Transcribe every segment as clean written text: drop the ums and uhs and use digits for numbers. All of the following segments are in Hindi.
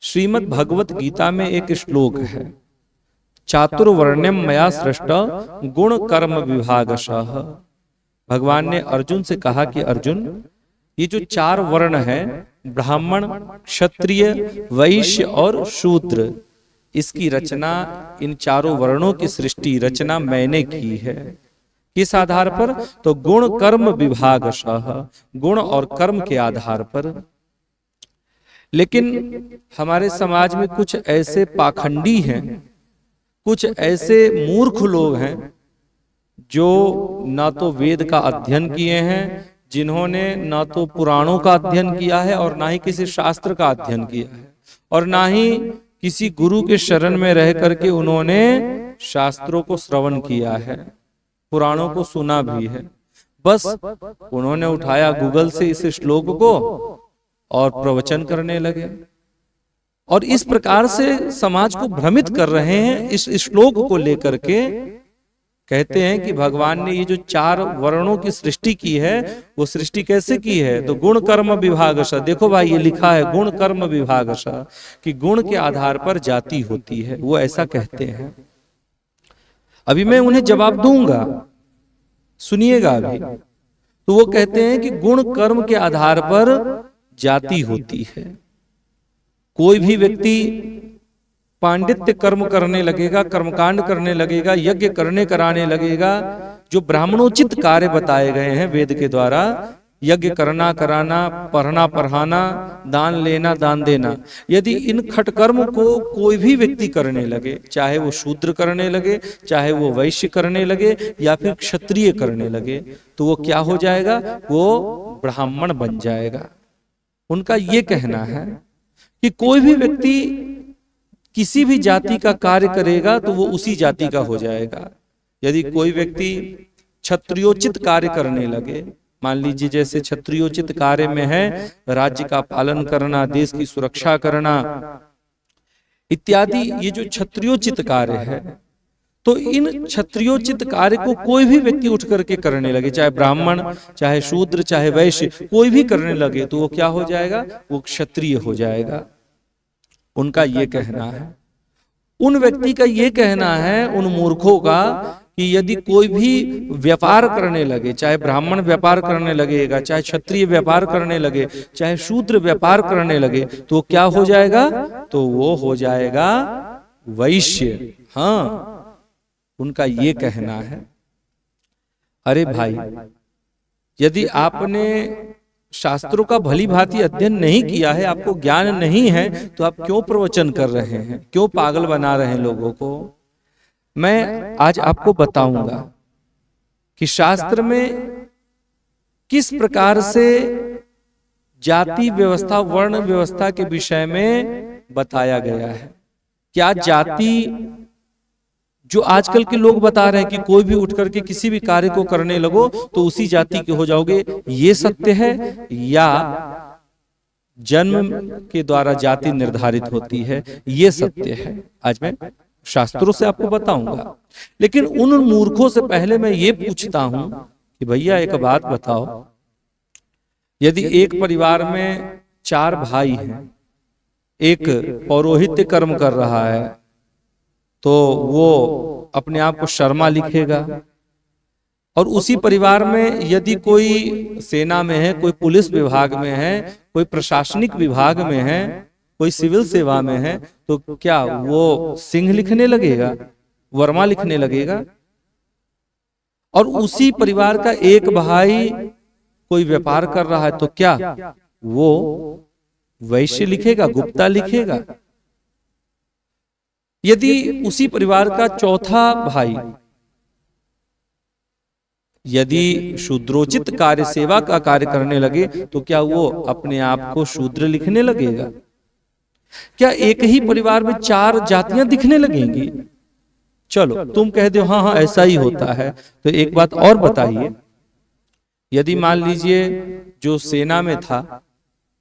श्रीमद् भगवत गीता में एक श्लोक है, चातुर्वर्ण्यम मया सृष्ट गुण कर्म विभागशः। भगवान ने अर्जुन से कहा कि अर्जुन, ये जो चार वर्ण हैं, ब्राह्मण, क्षत्रिय, वैश्य और शूद्र, इसकी रचना, इन चारों वर्णों की सृष्टि रचना मैंने की है। किस आधार पर? तो गुण कर्म विभागशः, गुण और कर्म के आधार पर। लेकिन हमारे समाज में कुछ ऐसे पाखंडी हैं, कुछ ऐसे मूर्ख लोग हैं जो ना तो वेद का अध्ययन किए हैं, जिन्होंने ना तो पुराणों का अध्ययन किया है और ना ही किसी शास्त्र का अध्ययन किया है, और ना ही किसी गुरु के शरण में रह करके उन्होंने शास्त्रों को श्रवण किया है, पुराणों को सुना भी है। बस उन्होंने उठाया गूगल से इस श्लोक को और प्रवचन करने लगे, और इस प्रकार से समाज को भ्रमित कर रहे हैं। इस श्लोक को लेकर के कहते हैं कि भगवान ने ये जो चार वर्णों की सृष्टि की है, वो सृष्टि कैसे की है? तो गुण कर्म विभागशः। देखो भाई, ये लिखा है गुण कर्म विभागशः, कि गुण के आधार पर जाति होती है, वो ऐसा कहते हैं। अभी मैं उन्हें जवाब दूंगा, सुनिएगा अभी। तो वो कहते हैं कि गुण कर्म के आधार पर जाति होती है। कोई भी व्यक्ति पांडित्य कर्म करने लगेगा, कर्मकांड करने लगेगा, यज्ञ करने कराने लगेगा, जो ब्राह्मणोचित कार्य बताए गए हैं वेद के द्वारा, यज्ञ करना कराना, पढ़ना पढ़ाना, दान लेना दान देना, यदि इन खटकर्म को कोई भी व्यक्ति करने लगे, चाहे वो शूद्र करने लगे, चाहे वो वैश्य करने लगे, या फिर क्षत्रिय करने लगे, तो वो क्या हो जाएगा? वो ब्राह्मण बन जाएगा। उनका ये कहना है कि कोई भी व्यक्ति किसी भी जाति का कार्य करेगा तो वो उसी जाति का हो जाएगा। यदि कोई व्यक्ति क्षत्रियोचित कार्य करने लगे, मान लीजिए जैसे क्षत्रियोचित कार्य में है राज्य का पालन करना, देश की सुरक्षा करना इत्यादि, ये जो क्षत्रियोचित कार्य है, तो इन क्षत्रियोचित कार्य को कोई भी व्यक्ति उठ करके करने लगे, चाहे ब्राह्मण, चाहे शूद्र, चाहे वैश्य, कोई भी करने लगे, तो वो क्या हो जाएगा? वो क्षत्रिय हो जाएगा। उनका ये कहना है। उन व्यक्ति का ये कहना है, उन मूर्खों का, कि यदि कोई भी व्यापार करने लगे, चाहे ब्राह्मण व्यापार करने लगेगा, चाहे क्षत्रिय व्यापार करने लगे, चाहे शूद्र व्यापार करने लगे, तो क्या हो जाएगा? तो वो हो जाएगा वैश्य। हाँ, उनका ये कहना है। अरे भाई, यदि आपने शास्त्रों का भली भांति अध्ययन नहीं किया है, आपको ज्ञान नहीं है, तो आप क्यों प्रवचन कर रहे हैं? क्यों पागल बना रहे हैं लोगों को? मैं आज आपको बताऊंगा कि शास्त्र में किस प्रकार से जाति व्यवस्था, वर्ण व्यवस्था के विषय में बताया गया है। क्या जाति, जो आजकल के लोग बता रहे हैं कि कोई भी उठ करके किसी भी कार्य को करने लगो तो उसी जाति के हो जाओगे, ये सत्य है? या जन्म के द्वारा जाति निर्धारित होती है, ये सत्य है? आज मैं शास्त्रों से आपको बताऊंगा। लेकिन उन मूर्खों से पहले मैं ये पूछता हूं कि भैया एक बात बताओ, यदि एक परिवार में चार भाई हैं, एक पौरोहित्य कर्म कर रहा है, तो वो अपने आप को शर्मा लिखेगा, और उसी परिवार में यदि कोई सेना में है, कोई पुलिस विभाग में है, कोई प्रशासनिक विभाग में है, कोई सिविल सेवा में है, तो क्या वो सिंह लिखने लगेगा, वर्मा लिखने लगेगा? और उसी परिवार का एक भाई कोई व्यापार कर रहा है, तो क्या वो वैश्य लिखेगा, गुप्ता लिखेगा? यदि उसी परिवार का चौथा भाई यदि शूद्रोचित कार्य, सेवा का कार्य करने लगे, तो क्या वो अपने आप को शूद्र लिखने लगेगा? क्या एक ही परिवार में चार जातियां दिखने लगेंगी? चलो तुम कह दो हाँ हाँ ऐसा ही होता है, तो एक बात और बताइए, यदि मान लीजिए जो सेना में था,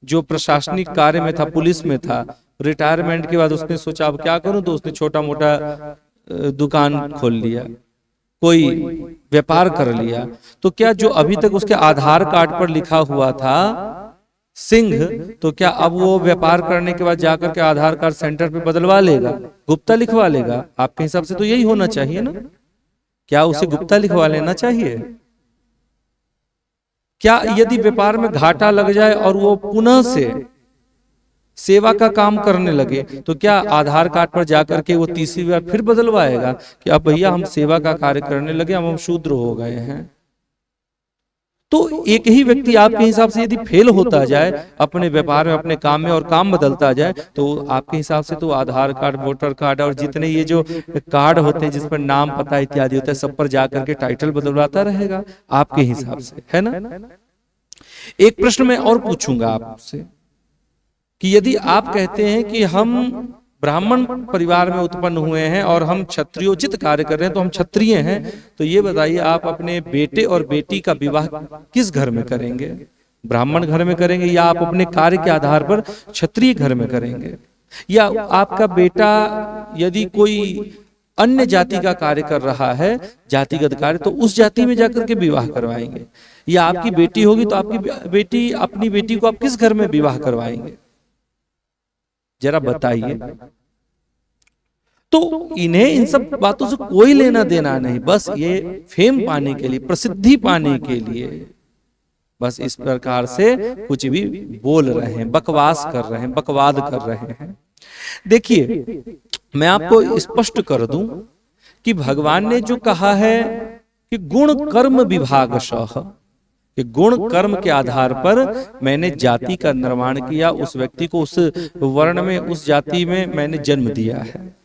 जो प्रशासनिक कार्य में था, पुलिस में था, रिटायरमेंट के बाद उसने सोचा अब क्या करूं, तो उसने छोटा मोटा दुकान खोल लिया, कोई व्यापार कर लिया, तो क्या जो अभी तक उसके आधार कार्ड पर लिखा हुआ था सिंह, तो क्या अब वो व्यापार करने के बाद जाकर के आधार कार्ड सेंटर पे बदलवा लेगा, गुप्ता लिखवा लेगा? आपके हिसाब से तो यही होना चाहिए ना? क्या उसे गुप्ता लिखवा लेना चाहिए? क्या यदि व्यापार में घाटा लग जाए और वो पुनः से सेवा का काम करने लगे, तो क्या आधार कार्ड पर जाकर के वो तीसरी बार फिर बदलवाएगा कि अब भैया हम सेवा का कार्य करने लगे, अब हम शूद्र हो गए हैं? तो एक ही व्यक्ति आपके हिसाब से यदि फेल होता जाए अपने व्यापार में, अपने काम में, और काम बदलता जाए, तो आपके हिसाब से तो आधार कार्ड, वोटर कार्ड और जितने ये जो कार्ड होते हैं जिस पर नाम, पता इत्यादि होता है, सब पर जाकर के टाइटल बदलवाता रहेगा आपके हिसाब से, है ना? एक प्रश्न मैं और पूछूंगा आपसे कि यदि आप कहते हैं कि हम ब्राह्मण परिवार में उत्पन्न हुए हैं और हम क्षत्रियोचित कार्य कर रहे हैं, तो हम क्षत्रिय हैं, तो ये बताइए आप अपने बेटे और बेटी का विवाह किस घर में करेंगे? ब्राह्मण घर में करेंगे, या आप अपने कार्य के आधार पर क्षत्रिय घर में करेंगे? या आपका बेटा यदि कोई अन्य जाति का कार्य कर रहा है, जातिगत कार्य, तो उस जाति में जाकर के विवाह करवाएंगे? या आपकी बेटी होगी तो आपकी बेटी, अपनी बेटी को आप किस घर में विवाह करवाएंगे? जरा बताइए। तो इन्हें इन सब बातों से कोई लेना देना नहीं, बस ये फेम पाने के लिए, प्रसिद्धि पाने के लिए, बस इस प्रकार से कुछ भी बोल रहे हैं, बकवास कर रहे हैं, बकवाद कर रहे हैं। देखिए, मैं आपको स्पष्ट कर दूं कि भगवान ने जो कहा है कि गुण कर्म विभागशः, कि गुण कर्म के आधार पर मैंने जाति का निर्माण किया, उस व्यक्ति को उस वर्ण में, उस जाति में मैंने जन्म दिया है।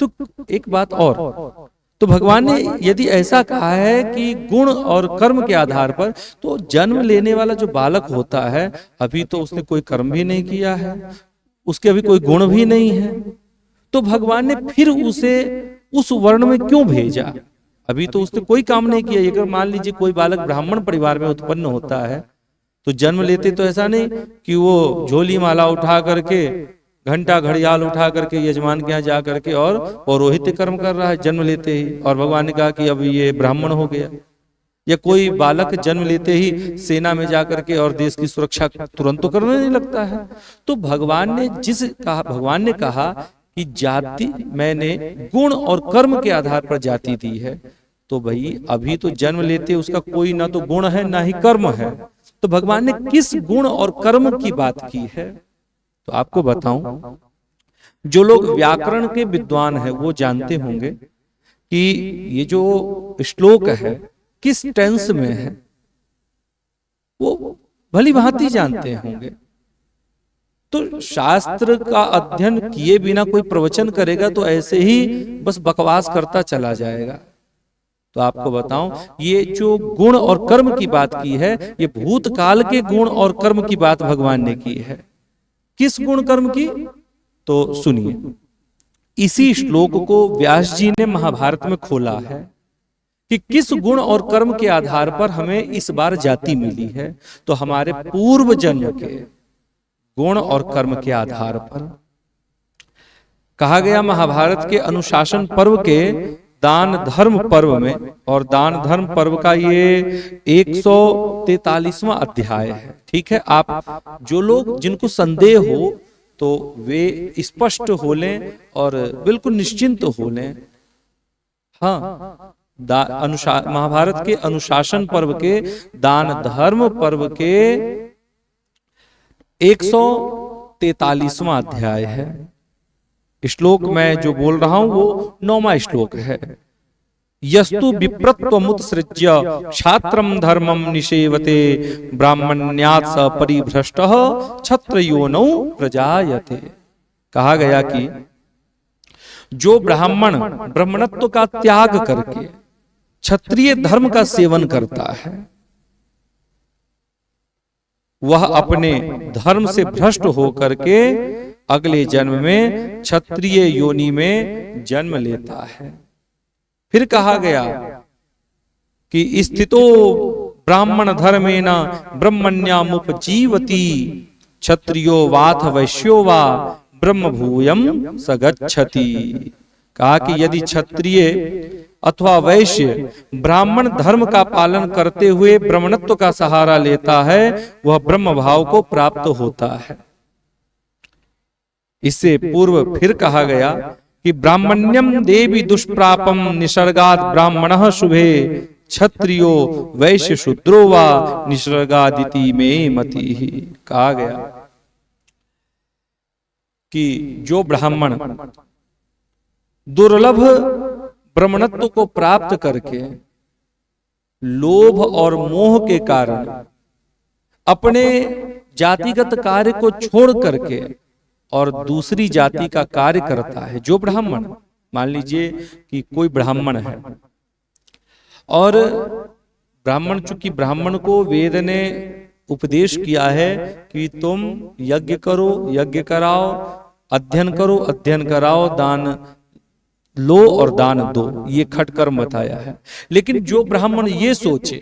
तो एक बात और, तो भगवान ने यदि ऐसा कहा है कि गुण और कर्म के आधार पर, तो जन्म लेने वाला जो बालक होता है, अभी तो उसने कोई कर्म भी नहीं किया है, उसके अभी कोई गुण भी नहीं है, तो भगवान ने फिर उसे उस वर्ण में क्यों भेजा? अभी तो उसने कोई काम नहीं किया। अगर मान लीजिए कोई बालक ब्राह्मण परिवार में उत्पन्न होता है, तो जन्म लेते तो ऐसा नहीं कि वो झोली माला उठा करके, घंटा घड़ियाल उठा करके यजमान के यहाँ जा करके और पौरोहित्य कर्म कर रहा है जन्म लेते ही, और भगवान ने कहा कि अब ये ब्राह्मण हो गया। या कोई बालक जन्म लेते ही सेना में जाकर के और देश की सुरक्षा तुरंत तो करने नहीं लगता है। तो भगवान ने कहा कि जाति मैंने गुण और कर्म के आधार पर जाति दी है, तो भाई अभी तो जन्म लेते उसका कोई ना तो गुण है ना ही कर्म है, तो भगवान ने किस गुण और कर्म की बात की है? तो आपको बताऊं, जो लोग व्याकरण के विद्वान हैं वो जानते होंगे कि ये जो श्लोक है किस टेंस में है, वो भली भांति जानते होंगे। तो शास्त्र का अध्ययन किए बिना कोई प्रवचन करेगा तो ऐसे ही बस बकवास करता चला जाएगा। तो आपको बताऊं, ये जो गुण और कर्म की बात की है, ये भूतकाल के गुण और कर्म की बात भगवान ने की है। किस गुण कर्म की? तो सुनिए, इसी श्लोक को व्यास जी ने महाभारत में खोला है कि किस गुण और कर्म के आधार पर हमें इस बार जाति मिली है। तो हमारे पूर्व जन्म के गुण और कर्म के आधार पर कहा गया महाभारत के अनुशासन पर्व के दान धर्म पर्व में, और दान धर्म पर्व का ये 143वां अध्याय है। ठीक है, आप जो लोग जिनको संदेह हो तो वे स्पष्ट हो लें और बिल्कुल निश्चिंत हो लें। हाँ, महाभारत के अनुशासन पर्व के दान धर्म पर्व के 143वां अध्याय है। श्लोक मैं जो बोल रहा हूं वो 9वां श्लोक है। यस्तु विप्रत्वमुत्सृज्य क्षात्रम धर्मम निषेवते ब्राह्मण्यात् स परिभ्रष्टः क्षत्रयोनौ प्रजायते। कहा गया कि जो ब्राह्मण ब्राह्मणत्व का त्याग करके क्षत्रिय धर्म का सेवन करता है, वह अपने धर्म से भ्रष्ट होकर के अगले जन्म में क्षत्रिय योनि में जन्म लेता है। फिर कहा गया कि स्थितो ब्राह्मण धर्मेण ब्रह्मण्यामुपजीवति क्षत्रियो वाथ वैश्यो वा ब्रह्म भूयम सगच्छति। कहा कि यदि क्षत्रिय अथवा वैश्य ब्राह्मण धर्म का पालन करते हुए ब्राह्मणत्व का सहारा लेता है, वह ब्रह्म भाव को प्राप्त होता है। इससे पूर्व फिर कहा गया कि ब्राह्मण्यम देवी दुष्प्रापम निसर्गाद ब्राह्मणः शुभे क्षत्रियो वैश्य शूद्रो वा निसर्गादिति में मति ही। कहा गया कि जो ब्राह्मण दुर्लभ ब्राह्मणत्व को प्राप्त करके लोभ और मोह के कारण अपने जातिगत कार्य को छोड़ करके और दूसरी जाति का कार्य करता है, जो ब्राह्मण, मान लीजिए कि कोई ब्राह्मण है और ब्राह्मण, चूंकि ब्राह्मण को वेद ने उपदेश किया है कि तुम यज्ञ करो, यज्ञ कराओ, अध्ययन करो, अध्ययन कराओ, दान लो और दान दो, ये खटकर्म बताया है। लेकिन जो ब्राह्मण ये सोचे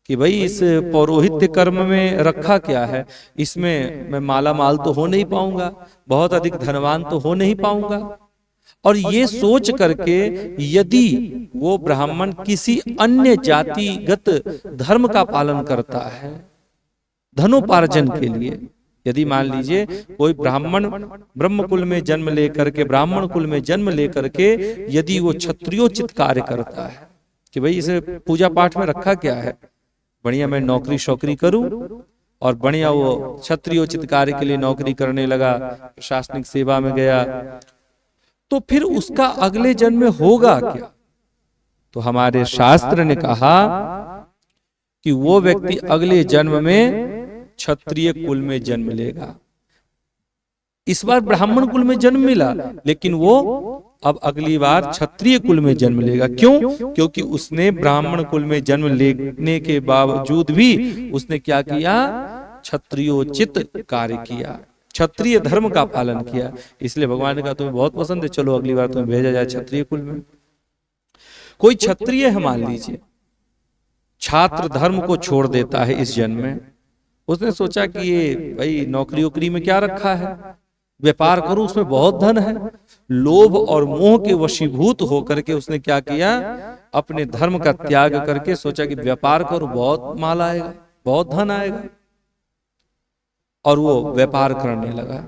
कि भाई इस पौरोहित्य कर्म में रखा क्या है, इसमें मैं माला माल तो हो नहीं पाऊंगा, बहुत अधिक धनवान तो हो नहीं पाऊंगा, और ये सोच करके यदि वो ब्राह्मण किसी अन्य जातिगत धर्म का पालन करता है धनोपार्जन के लिए, यदि मान लीजिए कोई ब्राह्मण ब्रह्म कुल में जन्म लेकर के, ब्राह्मण कुल में जन्म लेकर के यदि वो क्षत्रियोचित कार्य करता है कि भाई इसे पूजा पाठ में रखा क्या है, बढ़िया मैं नौकरी शौकरी करूं, और बढ़िया वो क्षत्रियोचित कार्य के लिए नौकरी करने लगा, प्रशासनिक सेवा में गया, तो फिर उसका अगले जन्म में होगा क्या? तो हमारे शास्त्र ने कहा कि वो व्यक्ति अगले जन्म में क्षत्रिय कुल में जन्म लेगा। इस बार ब्राह्मण कुल में जन्म मिला, लेकिन वो अब अगली बार क्षत्रिय कुल में जन्म लेगा। क्यों? क्योंकि उसने ब्राह्मण कुल में जन्म लेने के बावजूद भी उसने क्या किया? क्षत्रियोचित कार्य किया, क्षत्रिय धर्म का पालन किया। इसलिए भगवान ने कहा तुम्हें बहुत पसंद है, चलो अगली बार तुम्हें भेजा जाए क्षत्रिय कुल में। कोई क्षत्रिय है, मान लीजिए छात्र धर्म को छोड़ देता है इस जन्म में, उसने सोचा कि ये भाई नौकरी वोकरी में क्या रखा है, व्यापार करूं, उसमें बहुत धन है। लोभ और मोह के वशीभूत होकर के उसने क्या किया? अपने धर्म का त्याग करके सोचा कि व्यापार करूं, बहुत माल आएगा, बहुत धन आएगा, और वो व्यापार करने लगा।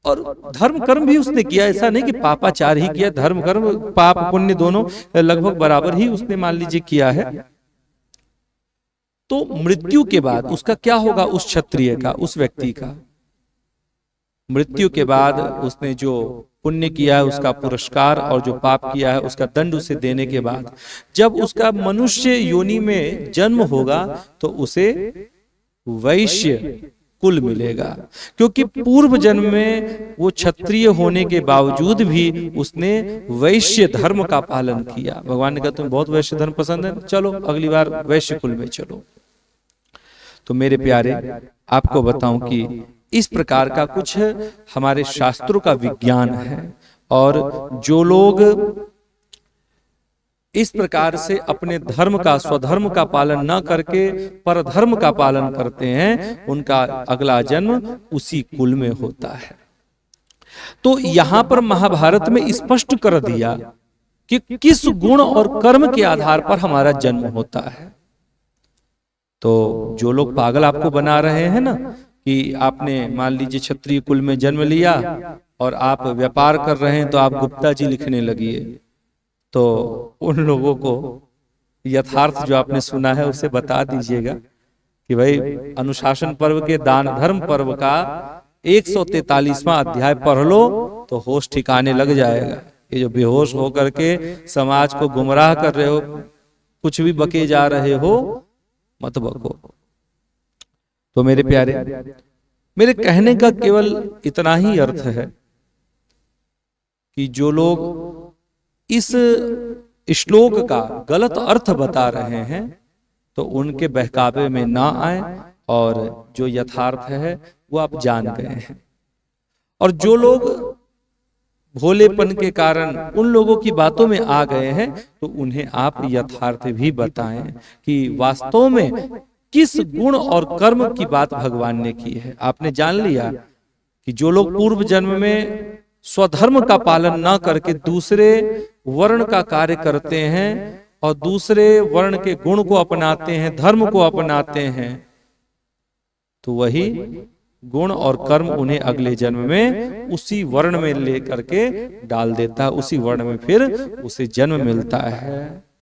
और धर्म कर्म भी उसने किया, ऐसा नहीं कि पापाचार ही किया, धर्म कर्म पाप पुण्य दोनों लगभग बराबर ही उसने मान लीजिए किया है। तो मृत्यु के बाद उसका क्या होगा? उस क्षत्रिय का, उस व्यक्ति का मृत्यु के बाद उसने जो पुण्य किया है उसका पुरस्कार, और जो पाप किया है उसका दंड उसे देने के बाद जब उसका मनुष्य योनि में जन्म होगा तो उसे वैश्य कुल मिलेगा, क्योंकि पूर्व जन्म में वो क्षत्रिय होने के बावजूद भी उसने वैश्य धर्म का पालन किया। भगवान ने कहा तुम्हें बहुत वैश्य धर्म पसंद है, चलो अगली बार वैश्य कुल में चलो। तो मेरे प्यारे, आपको बताऊं कि इस प्रकार का कुछ हमारे शास्त्रों का विज्ञान है, और जो लोग इस प्रकार से अपने धर्म का, स्वधर्म का पालन न करके पर धर्म का पालन करते हैं, उनका अगला जन्म उसी कुल में होता है। तो यहां पर महाभारत में स्पष्ट कर दिया कि किस गुण और कर्म के आधार पर हमारा जन्म होता है। तो जो लोग पागल आपको बना रहे हैं ना कि आपने मान लीजिए क्षत्रिय कुल में जन्म लिया और आप व्यापार कर रहे हैं तो आप गुप्ता जी लिखने लगिए, तो उन लोगों को यथार्थ जो आपने सुना है उसे बता दीजिएगा कि भाई अनुशासन पर्व के दान धर्म पर्व का 143वां अध्याय पढ़ लो तो होश ठिकाने लग जाएगा। ये जो बेहोश होकर के समाज को गुमराह कर रहे हो, कुछ भी बके जा रहे हो, मत बको। तो मेरे प्यारे, मेरे कहने का केवल इतना ही अर्थ है कि जो लोग इस श्लोक का गलत अर्थ बता रहे हैं तो उनके बहकावे में ना आए, और जो यथार्थ है वो आप जान गए हैं। और जो लोग भोलेपन के कारण उन लोगों की बातों में आ गए हैं तो उन्हें आप यथार्थ भी बताएं कि वास्तव में किस गुण और कर्म की बात भगवान ने की है। आपने जान लिया कि जो लोग पूर्व जन्म में स्वधर्म का पालन न करके दूसरे वर्ण का कार्य करते हैं और दूसरे वर्ण के गुण को अपनाते हैं, धर्म को अपनाते हैं, तो वही गुण और कर्म उन्हें अगले जन्म में उसी वर्ण में लेकर के डाल देता है, उसी वर्ण में फिर उसे जन्म मिलता है।